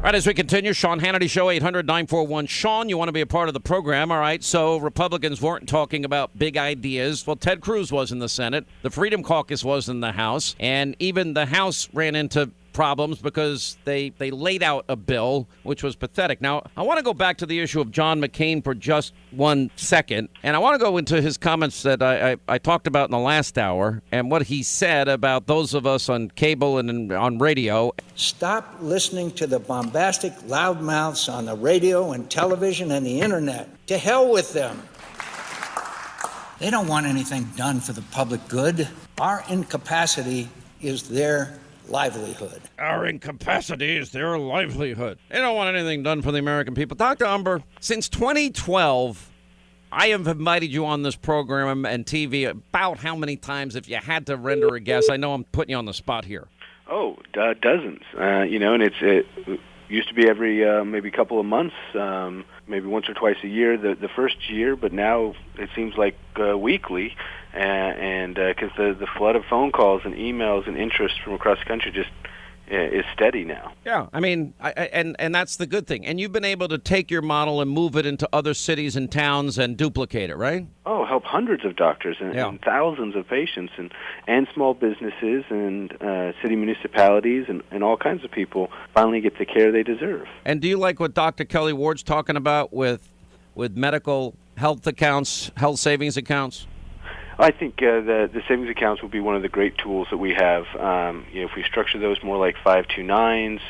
All right, as we continue, Sean Hannity Show, 800-941. Sean, you want to be a part of the program. All right, so Republicans weren't talking about big ideas. Well, Ted Cruz was in the Senate. The Freedom Caucus was in the House. And even the House ran into problems because they laid out a bill, which was pathetic. Now, I want to go back to the issue of John McCain for just 1 second. And I want to go into his comments that I talked about in the last hour and what he said about those of us on cable and on radio. Stop listening to the bombastic loudmouths on the radio and television and the internet. To hell with them. They don't want anything done for the public good. Our incapacity is their livelihood. Our incapacity is their livelihood. They don't want anything done for the American people. Dr. Umber, since 2012, I have invited you on this program and TV about how many times, if you had to render a guess? I know I'm putting you on the spot here. Oh, dozens. And it used to be every maybe couple of months, maybe once or twice a year, the first year, but now it seems like weekly. And because the flood of phone calls and emails and interest from across the country just is steady now. Yeah, I mean, and that's the good thing. And you've been able to take your model and move it into other cities and towns and duplicate it, right? Oh, help hundreds of doctors and thousands of patients and small businesses and city municipalities and all kinds of people finally get the care they deserve. And do you like what Dr. Kelli Ward's talking about with medical health accounts, health savings accounts? I think the savings accounts will be one of the great tools that we have. If we structure those more like 529s,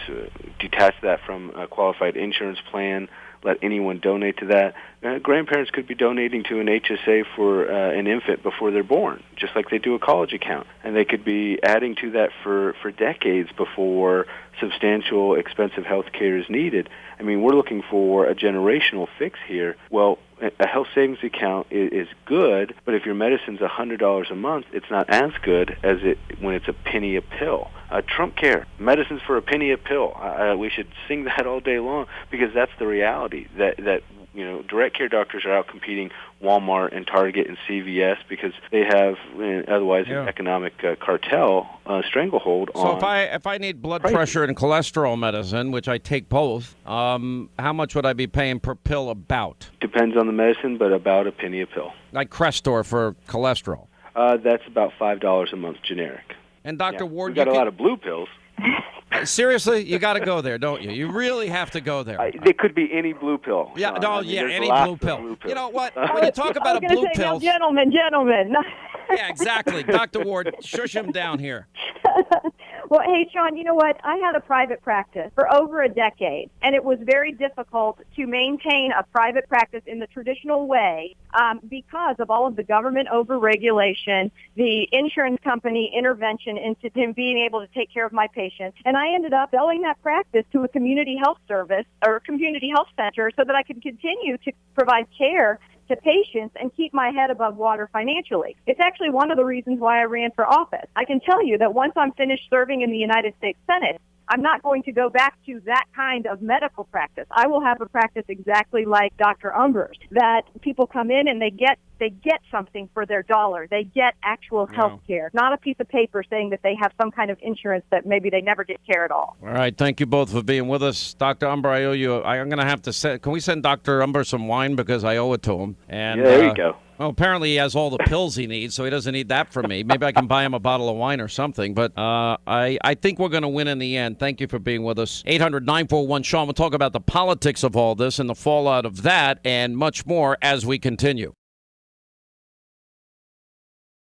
detach that from a qualified insurance plan, let anyone donate to that. Grandparents could be donating to an HSA for an infant before they're born, just like they do a college account. And they could be adding to that for decades before substantial, expensive health care is needed. I mean, we're looking for a generational fix here. Well, a health savings account is good, but if your medicine's $100 a month, it's not as good as when it's a penny a pill. Trump care, medicines for a penny a pill. We should sing that all day long because that's the reality. That direct care doctors are out competing Walmart and Target and CVS because they have otherwise an economic cartel stranglehold on. So if I need blood pressure and cholesterol medicine, which I take both, how much would I be paying per pill about? Depends on the medicine, but about a penny a pill. Like Crestor for cholesterol? That's about $5 a month generic. And Dr. Ward, we've got a lot of blue pills. Seriously, you got to go there, don't you? You really have to go there. It could be any blue pill. Yeah, Sean. Any blue pill. You know what? When you talk about a blue pill, gentlemen. Yeah, exactly. Dr. Ward, shush him down here. Well, hey, Sean, you know what? I had a private practice for over a decade, and it was very difficult to maintain a private practice in the traditional way because of all of the government overregulation, the insurance company intervention into him being able to take care of my patients. And I ended up selling that practice to a community health service or a community health center so that I could continue to provide care to patients and keep my head above water financially. It's actually one of the reasons why I ran for office. I can tell you that once I'm finished serving in the United States Senate, I'm not going to go back to that kind of medical practice. I will have a practice exactly like Dr. Umber's, that people come in and they get something for their dollar. They get actual health care, not a piece of paper saying that they have some kind of insurance that maybe they never get care at all. All right. Thank you both for being with us. Dr. Umber, I owe you. I'm going to have to send. Can we send Dr. Umber some wine because I owe it to him? And there you go. Well, apparently he has all the pills he needs, so he doesn't need that from me. Maybe I can buy him a bottle of wine or something. But I think we're going to win in the end. Thank you for being with us. 800-941-SEAN. We'll talk about the politics of all this and the fallout of that and much more as we continue.